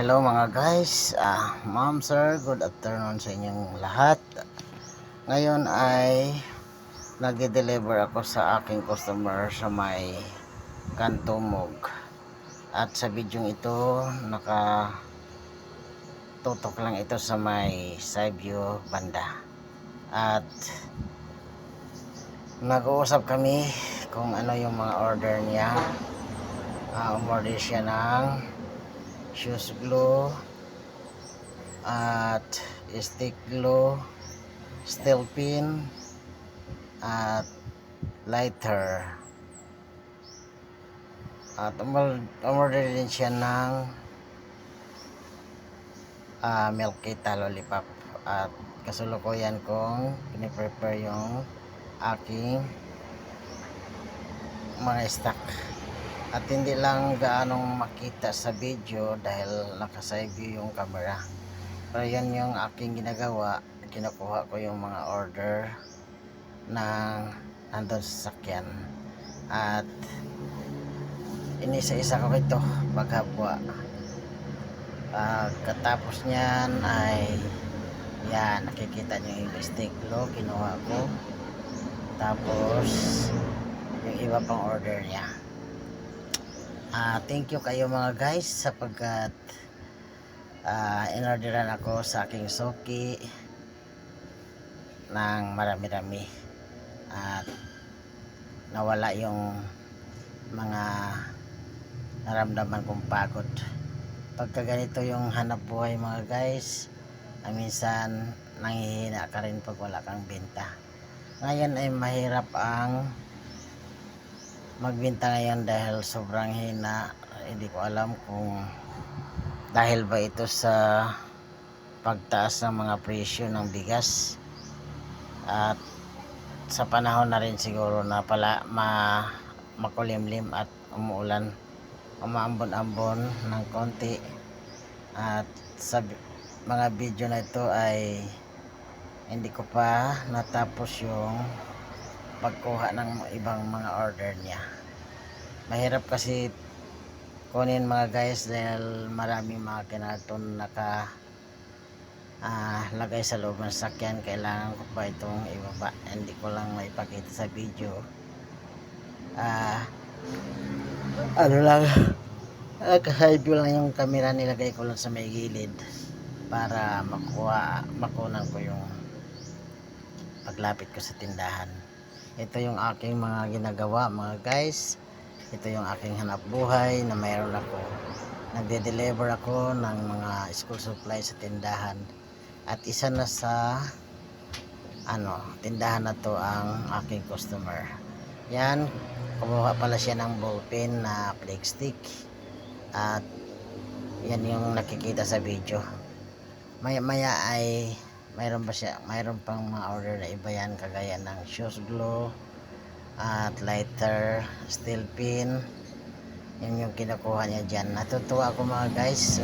Hello mga guys, ma'am sir, good afternoon sa inyong lahat. Ngayon ay nagde-deliver ako sa aking customer sa may Kantumog. At sa video ito, nakatutok lang ito sa may side view banda. At nag-uusap kami kung ano yung mga order niya. Umorder siya ng shoes glue at stick glue, steel pin at lighter. At umorder din siya ng milk kita lollipop. At kasulukuyan kong piniprepare yung aking mga stock. At hindi lang gaanong makita sa video dahil naka-side view yung camera. Pero yan yung aking ginagawa. Kinukuha ko yung mga order ng nandun sa sakyan. At inisa-isa ko ito paghapwa. Katapos niyan ay yan, nakikita nyo yung stick glue kinuha ko. Tapos yung iba pang order niya. Thank you kayo mga guys sapagkat inorderan ako sa aking suki ng marami-rami at nawala yung mga naramdaman kong pagod. Pagka ganito yung hanap buhay mga guys, minsan nanghihina ka rin pag wala kang benta. Ngayon ay mahirap ang magbenta ngayon dahil sobrang hina. Hindi ko alam kung dahil ba ito sa pagtaas ng mga presyo ng bigas at sa panahon na rin siguro na pala makulimlim at umuulan, umaambon-ambon ng konti. At sa mga video na ito ay hindi ko pa natapos yung pagkuha ng ibang mga order niya. Mahirap kasi kunin mga guys dahil maraming mga kinarton naka lagay sa loob ng sakyan. Kailangan ko pa itong ibaba, hindi ko lang maipakita sa video. Ano lang, kaside view lang yung camera, nilagay ko lang sa may gilid para makunan ko yung paglapit ko sa tindahan. Ito yung aking mga ginagawa mga guys. Ito yung aking hanap buhay na mayroon ako. Nagde-deliver ako ng mga school supply sa tindahan. At isa na sa tindahan na to ang aking customer. Yan, kumuha pala siya ng ballpen na flake stick. At yan yung nakikita sa video. Maya ay mayroon pang mga order na iba yan, kagaya ng shoes glue at lighter, steel pin. Yan yung kinukuha niya dyan. Natutuwa ako mga guys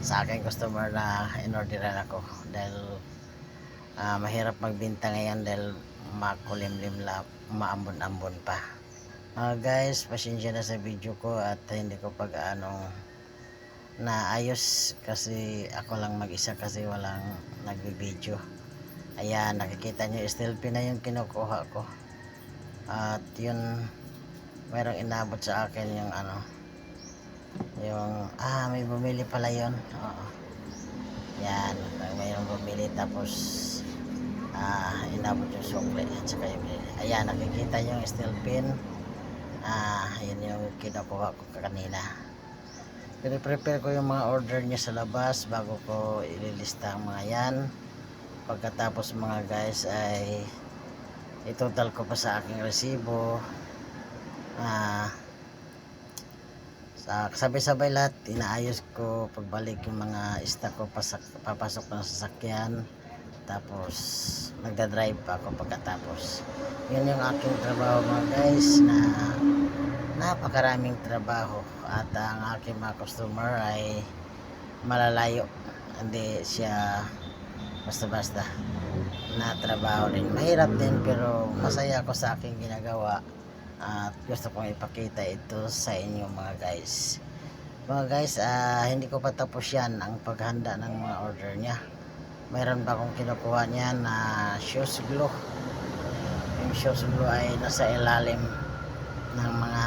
sa aking customer na inorderan ako dahil mahirap magbenta ngayon dahil makulimlim lang, maambon-ambon pa. Mga guys, pasensya na sa video ko at hindi ko naayos kasi ako lang mag-isa kasi walang nagbi-video. Ayan, nakikita nyo steel pin na yung kinukuha ko. At yun, mayroong inabot sa akin yung may bumili pala yun. Yan, mayroong bumili tapos inabot yung sukle at saka yung ayan, nakikita nyo yung steel pin. Yun yung kinukuha ko kanina. Piniprepare ko yung mga order niya sa labas bago ko ililista ang mga yan. Pagkatapos mga guys ay itotal ko pa sa aking resibo. Sabay-sabay lahat inaayos ko pagbalik yung mga stock ko papasok ng sasakyan. Tapos nagdadrive pa ako pagkatapos. Yun yung aking trabaho mga guys, na napakaraming trabaho. At ang aking mga customer ay malalayo, hindi siya basta-basta na trabaho rin. Mahirap din pero masaya ako sa aking ginagawa at gusto kong ipakita ito sa inyo mga guys. Mga guys, hindi ko pa tapos yan ang paghanda ng mga order niya. Mayroon pa akong kinukuha niya na shoes glue. Yung shoes glue ay nasa ilalim ng mga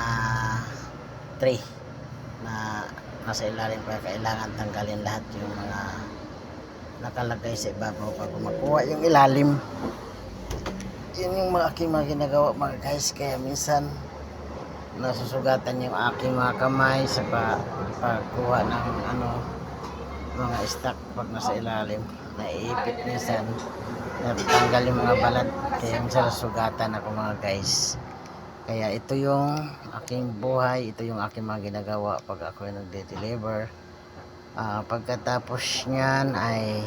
tray na nasa ilalim pa. Kailangan tanggalin lahat yung mga nakalagay sa ibabaw pag makuha yung ilalim. Yun yung mga aking mga ginagawa mga guys, kaya minsan nasusugatan yung aking mga kamay sa pagkuha ng mga stock pag nasa ilalim. Naiipit minsan, natanggal yung mga balat, kaya minsan nasugatan ako mga guys. Kaya ito yung aking buhay, ito yung aking mga ginagawa pag ako ay nagde-deliver. Pagkatapos nyan ay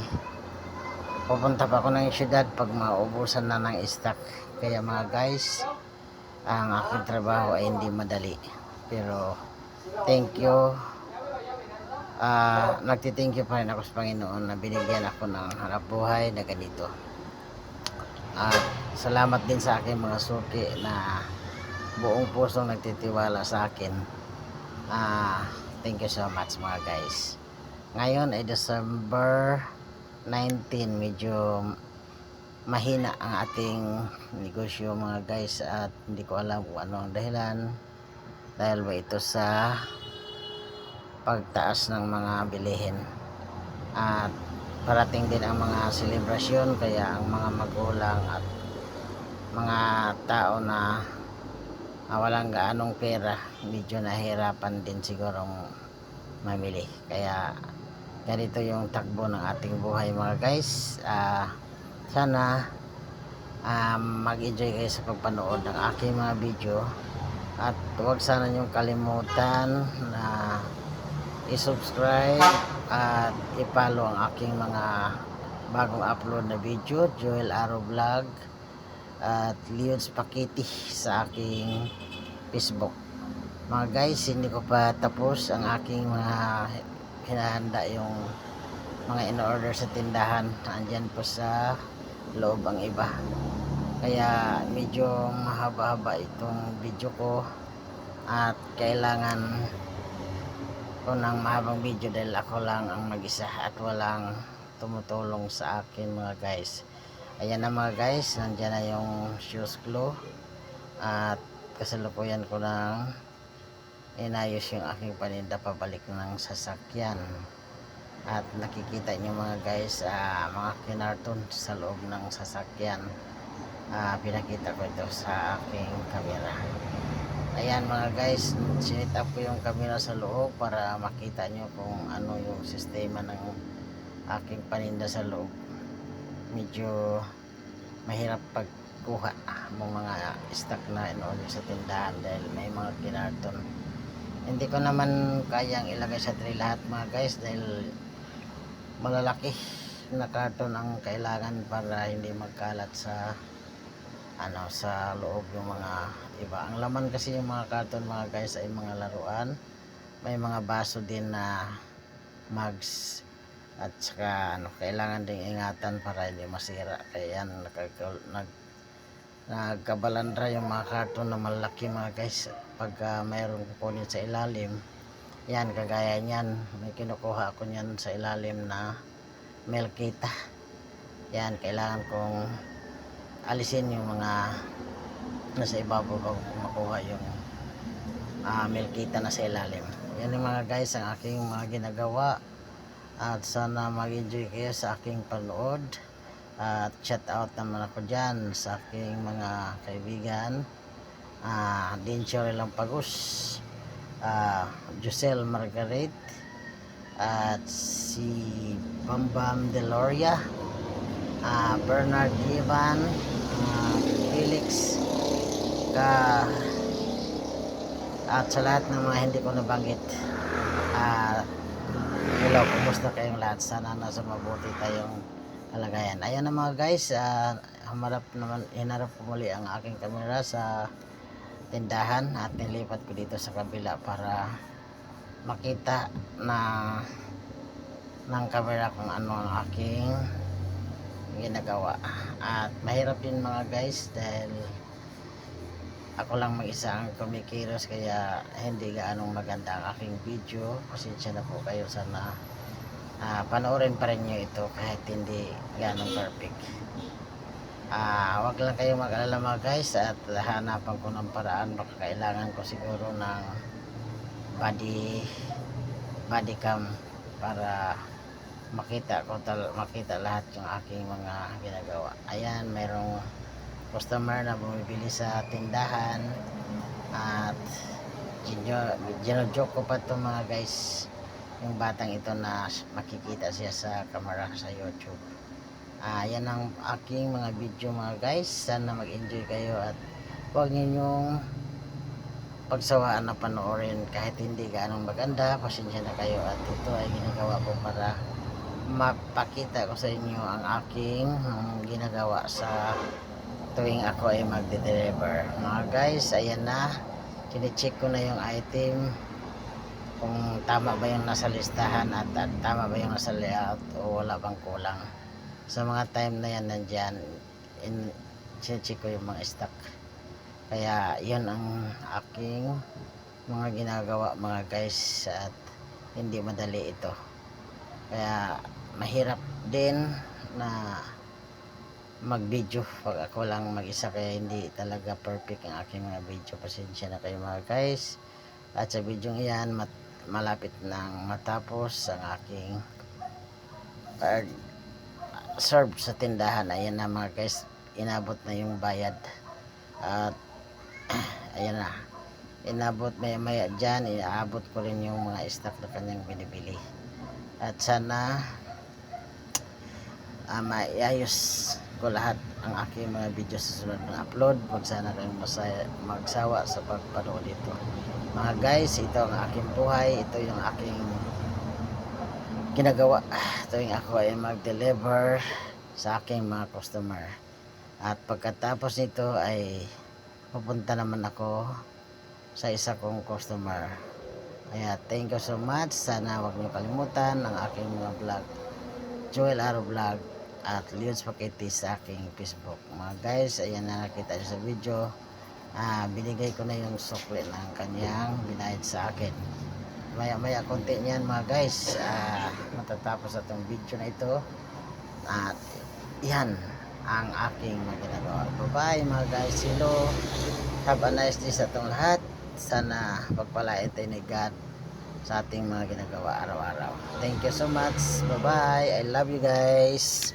pupunta pa ako ng syudad pag maubusan na ng stock. Kaya mga guys, ang aking trabaho ay hindi madali, pero thank you, nagti-thank you pa rin ako sa Panginoon na binigyan ako ng hanap buhay na ganito. Salamat din sa aking mga suki na buong pusong nagtitiwala sa akin. Thank you so much mga guys. Ngayon ay December 19, medyo mahina ang ating negosyo mga guys, at hindi ko alam kung ano ang dahilan, dahil ba ito sa pagtaas ng mga bilihin, at parating din ang mga selebrasyon, kaya ang mga magulang at mga tao na walang gaanong pera medyo nahirapan din sigurong mamili. Kaya ganito yung takbo ng ating buhay mga guys. Sana mag-enjoy kayo sa pagpanood ng aking mga video, at huwag sana niyong kalimutan na i-subscribe at i-follow ang aking mga bagong upload na video, Joel Aro Vlog at Leons Pakiti sa aking Facebook. Mga guys, hindi ko pa tapos ang aking mga hinahanda, yung mga in-order sa tindahan, andyan po sa loob ang iba. Kaya medyo mahaba-haba itong video ko, at kailangan ko ng mahabang video dahil ako lang ang mag-isa at walang tumutulong sa akin mga guys. Ayan na mga guys, nandyan na yung shoes glue, at kasalukuyan ko ng inayos yung aking paninda pabalik ng sasakyan. At nakikita nyo mga guys, mga kinarton sa loob ng sasakyan. Pinakita ko ito sa aking camera. Ayan mga guys, sinit up ko yung camera sa loob para makita nyo kung ano yung sistema ng aking paninda sa loob. Medyo mahirap pagkuha ng mga stock na in-order sa tindahan dahil may mga kinarton. Hindi ko naman kayang ilagay sa tray lahat mga guys, dahil malalaki na karton ang kailangan para hindi magkalat sa sa loob yung mga iba. Ang laman kasi yung mga karton mga guys ay mga laruan, may mga baso din na mugs, at saka kailangan ding ingatan para hindi masira. Kaya yan, nagkabalandra yung mga karton na malaki mga guys. Pagka mayroong kukunin sa ilalim, yan kagaya nyan, may kinukuha ako nyan sa ilalim na melkita. Yan, kailangan kong alisin yung mga nasa ibabaw bago makuha yung melkita na sa ilalim. Yan yung mga guys ang aking mga ginagawa, at sana mag-enjoy kayo sa aking panood. At shout out naman ako dyan sa aking mga kaibigan, Dincho Lampagos, Josel Margaret, at si Bambam Deloria, Bernard Ivan, Felix at sa lahat ng mga hindi ko nabanggit. Hello, kumusta kayong lahat? Sana nasa mabuti tayong kalagayan. Ayan na mga guys, hinarap ko muli ang aking camera sa tindahan, at nilipat ko dito sa kabila para makita ng camera kung ano ang aking ginagawa. At mahirap din mga guys, dahil ako lang mag-isa ang kumikilos kaya hindi gaanong maganda ang aking video. Pasensya na po kayo, sana panoorin pa rin nyo ito kahit hindi gaanong perfect. Wag lang kayong mag-alala mga guys, at hanapan ko ng paraan. Baka kailangan ko siguro ng body cam para makita lahat yung aking mga ginagawa. Ayan, mayroong customer na bumibili sa tindahan at ginojoke ko pa to mga guys, yung batang ito na makikita siya sa camera sa YouTube. Yan ang aking mga video mga guys, sana mag-enjoy kayo at huwag ninyong pagsawaan na panoorin kahit hindi gaanong maganda. Pasensya na kayo, at ito ay ginagawa ko para mapakita ko sa inyo ang aking ginagawa sa tuwing ako ay magde-deliver mga guys. Ayan na, kine-check ko na yung item kung tama ba yung nasa listahan at tama ba yung nasa layout o wala bang kulang. Sa mga time na yan nandyan, check ko yung mga stock. Kaya yun ang aking mga ginagawa mga guys, at hindi madali ito. Kaya mahirap din na mag-video pag ako lang mag-isa, kaya hindi talaga perfect ang aking mga video. Pasensya na kayo mga guys. At sa video iyan, malapit nang matapos ang aking serve sa tindahan. Ayan na mga guys, inabot na yung bayad. At ayan na, inabot maya dyan, inaabot ko rin yung mga stock na kanyang binibili. At sana maiayos ko lahat ang aking mga video sa sunod na upload. Huwag sana kayong magsawa sa pagpanood dito mga guys. Ito ang aking buhay, ito yung aking ginagawa tuwing ako ay mag-deliver sa aking mga customer. At pagkatapos nito ay pupunta naman ako sa isa kong customer. Kaya thank you so much. Sana wag niyo kalimutan ang aking mga vlog, Joel Aro Vlog at Leon Spaghetti sa aking Facebook mga guys. Ayan na, nakita niyo sa video, binigay ko na yung sukli ng kanyang binayad sa akin. Maya konti niyan mga guys, matatapos itong video na ito. At yan ang aking mga ginagawa. Bye bye mga guys, hello, have a nice day sa itong lahat. Sana pagpalain tayo ni God sa ating mga ginagawa araw-araw. Thank you so much, bye bye, I love you guys.